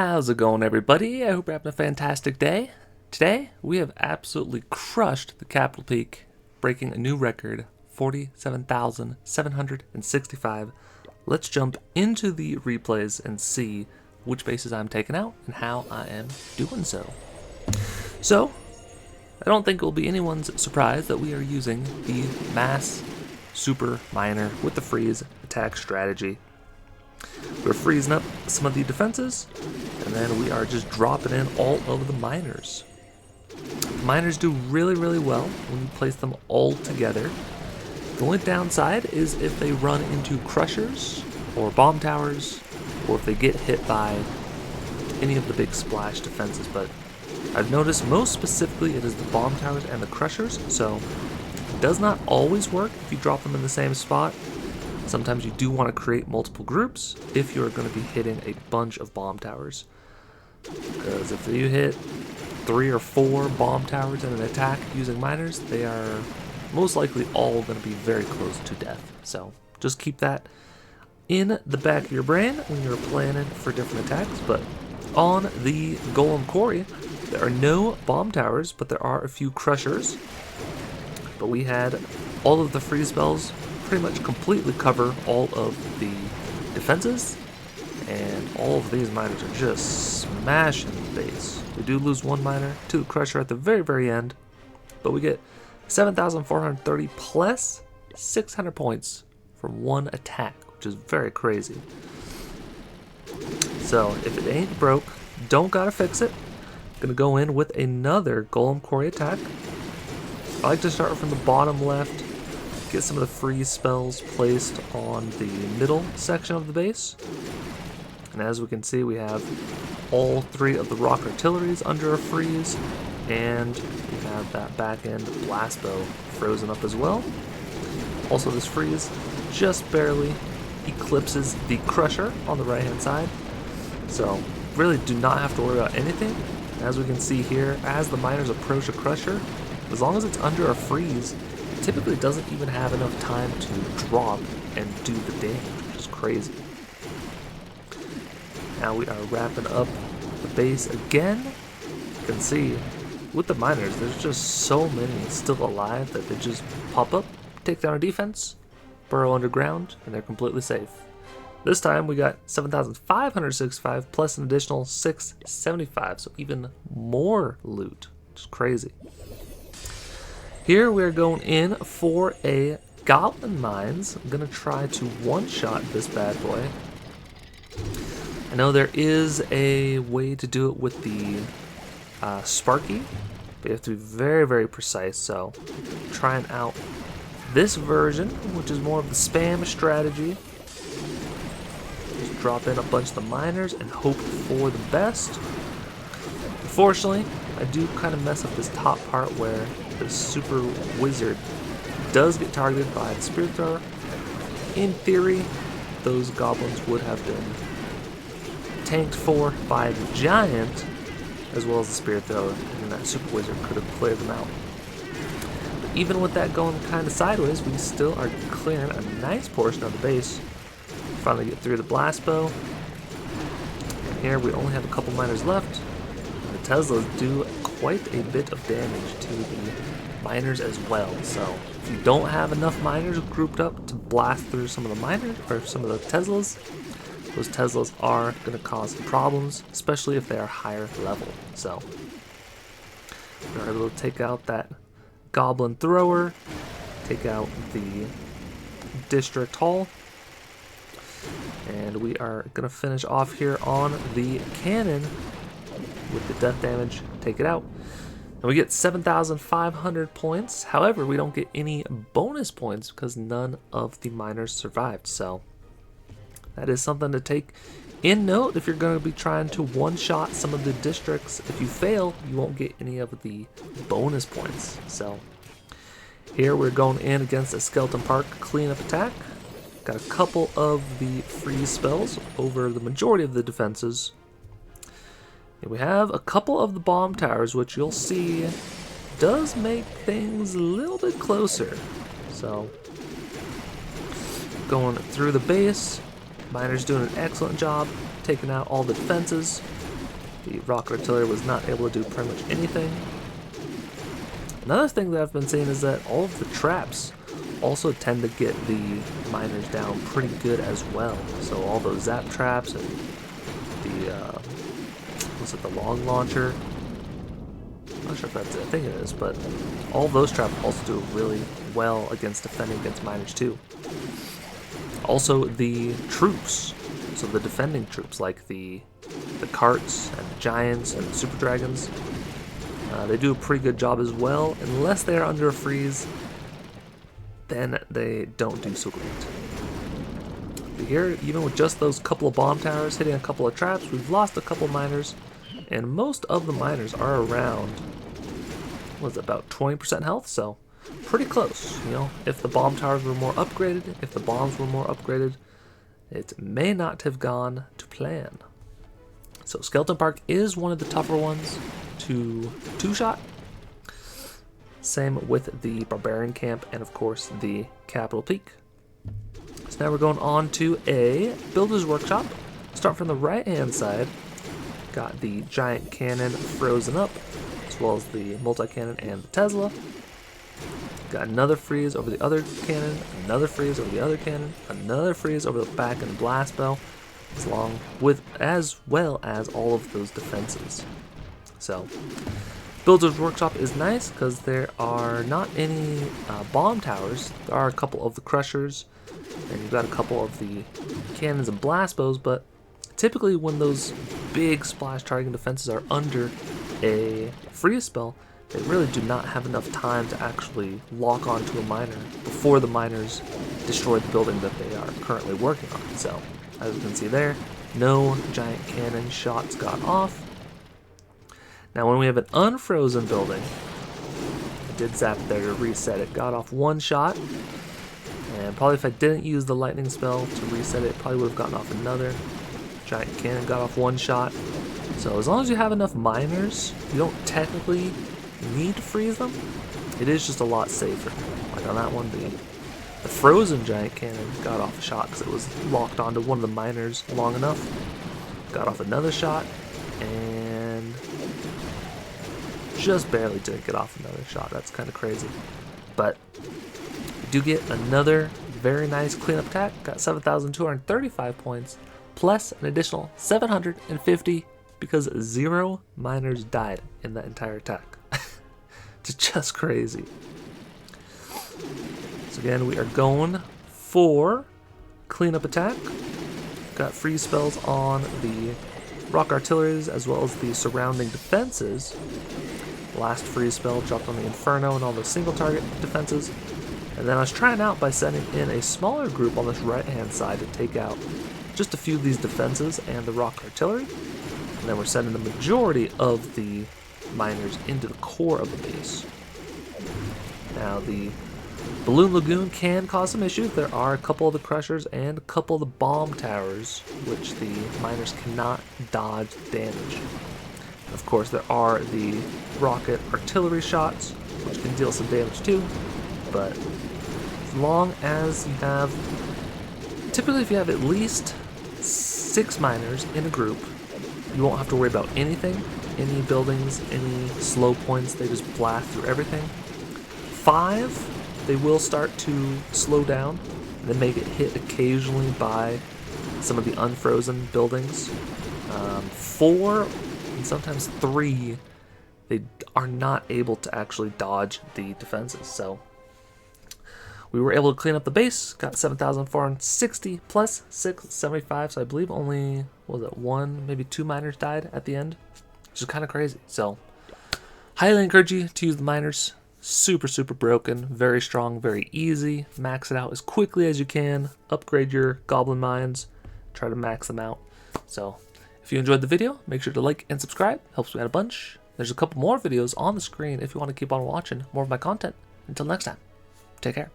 How's it going, everybody? I hope you're having a fantastic day. Today, we have absolutely crushed the Capital Peak, breaking a new record, 47,765. Let's jump into the replays and see which bases I'm taking out and how I am doing so. So, I don't think it will be anyone's surprise that we are using the Mass Super Miner with the freeze attack strategy. We're freezing up some of the defenses, and then we are just dropping in all of the miners. The miners do really well when you place them all together. The only downside is if they run into crushers or bomb towers, or if they get hit by any of the big splash defenses. But I've noticed most specifically it is the bomb towers and the crushers, so it does not always work if you drop them in the same spot. Sometimes you do want to create multiple groups if you're going to be hitting a bunch of bomb towers. Because if you hit 3 or 4 bomb towers in an attack using miners, they are most likely all going to be very close to death. So just keep that in the back of your brain when you're planning for different attacks. But on the Golem Quarry, there are no bomb towers, but there are a few crushers. But we had all of the freeze spells pretty much completely cover all of the defenses, and all of these miners are just smashing the base. We do lose one miner to the crusher at the very end, but we get 7,430 plus 600 points from one attack, which is very crazy. So if it ain't broke, don't gotta fix it. Gonna go in with another Golem Quarry attack. I like to start from the bottom left, get some of the freeze spells placed on the middle section of the base. And as we can see, we have all 3 of the rock artilleries under a freeze, and we have that back end blast bow frozen up as well. Also, this freeze just barely eclipses the crusher on the right hand side, so really do not have to worry about anything. As we can see here, as the miners approach a crusher, as long as it's under a freeze, typically doesn't even have enough time to drop and do the damage, which is crazy. Now we are wrapping up the base again. You can see with the miners, there's just so many still alive that they just pop up, take down a defense, burrow underground, and they're completely safe. This time we got 7,565 plus an additional 675, so even more loot, which is crazy. Here we're going in for a Goblin Mines. I'm going to try to one-shot this bad boy. I know there is a way to do it with the Sparky, but you have to be very precise, so trying out this version, which is more of the spam strategy. Just drop in a bunch of the miners and hope for the best. Unfortunately, I do kind of mess up this top part where the super wizard does get targeted by the spirit thrower. In theory, those goblins would have been tanked for by the giant as well as the spirit thrower, and that super wizard could have cleared them out. But even with that going kind of sideways, we still are clearing a nice portion of the base. Finally get through the blast bow. And here we only have a couple miners left. The Teslas do quite a bit of damage to the miners as well, so if you don't have enough miners grouped up to blast through some of the miners or some of the Teslas, those Teslas are going to cause some problems, especially if they are higher level. So we're able to take out that goblin thrower, take out the district hall, and we are going to finish off here on the cannon with the death damage, take it out. And we get 7,500 points. However, we don't get any bonus points because none of the miners survived. So that is something to take in note if you're going to be trying to one-shot some of the districts. If you fail, you won't get any of the bonus points. So here we're going in against a Skeleton Park cleanup attack. Got a couple of the freeze spells over the majority of the defenses. And we have a couple of the bomb towers, which you'll see does make things a little bit closer. So going through the base, miners doing an excellent job taking out all the defenses. The rock artillery was not able to do pretty much anything. Another thing that I've been seeing is that all of the traps also tend to get the miners down pretty good as well. So all those zap traps and the, what's it, the log launcher. I'm not sure if that's it, I think it is, but all those traps also do really well against defending against miners too. Also the troops, so the defending troops like the carts and the giants and the super dragons, they do a pretty good job as well. Unless they are under a freeze, then they don't do so great. But here, even with just those couple of bomb towers hitting a couple of traps, we've lost a couple miners, and most of the miners are around, what is it, about 20% health, so pretty close. You know, if the bomb towers were more upgraded, if the bombs were more upgraded, it may not have gone to plan. So Skeleton Park is one of the tougher ones to two-shot. Same with the Barbarian Camp and of course the Capital Peak. So now we're going on to a Builder's Workshop. Start from the right hand side. Got the giant cannon frozen up, as well as the multi-cannon and the Tesla. Got another freeze over the other cannon, another freeze over the other cannon, another freeze over the back and blast bow, as well as all of those defenses. So Builder's Workshop is nice because there are not any bomb towers. There are a couple of the crushers, and you've got a couple of the cannons and blast bows, but typically when those big splash targeting defenses are under a freeze spell, they really do not have enough time to actually lock onto a miner before the miners destroy the building that they are currently working on. So, as you can see there, no giant cannon shots got off. Now when we have an unfrozen building, I did zap there to reset it, got off one shot, and probably if I didn't use the lightning spell to reset it, probably would have gotten off another. Giant cannon got off one shot. So as long as you have enough miners, you don't technically need to freeze them. It is just a lot safer. Like on that one, the frozen giant cannon got off a shot because it was locked onto one of the miners long enough. Got off another shot, and just barely didn't get off another shot. That's kind of crazy. But we do get another very nice cleanup attack. Got 7,235 points, plus an additional 750 because 0 miners died in that entire attack. It's just crazy. So again, we are going for cleanup attack. Got freeze spells on the rock artilleries as well as the surrounding defenses. Last freeze spell dropped on the Inferno and all the single target defenses. And then I was trying out by sending in a smaller group on this right hand side to take out just a few of these defenses and the rock artillery. And then we're sending the majority of the miners into the core of the base. Now the Balloon Lagoon can cause some issues. There are a couple of the crushers and a couple of the bomb towers which the miners cannot dodge damage. Of course there are the rocket artillery shots which can deal some damage too, but as long as you have, typically if you have at least 6 miners in a group, you won't have to worry about anything. Any buildings, any slow points, they just blast through everything. 5, they will start to slow down, and then may get hit occasionally by some of the unfrozen buildings. 4, and sometimes 3, they are not able to actually dodge the defenses. So we were able to clean up the base, got 7,460 plus 675, so I believe only, what was it, 1, maybe 2 miners died at the end, which is kind of crazy. So highly encourage you to use the miners. Super, super broken, very strong, very easy. Max it out as quickly as you can. Upgrade your Goblin Mines. Try to max them out. So if you enjoyed the video, make sure to like and subscribe. Helps me out a bunch. There's a couple more videos on the screen if you want to keep on watching more of my content. Until next time, take care.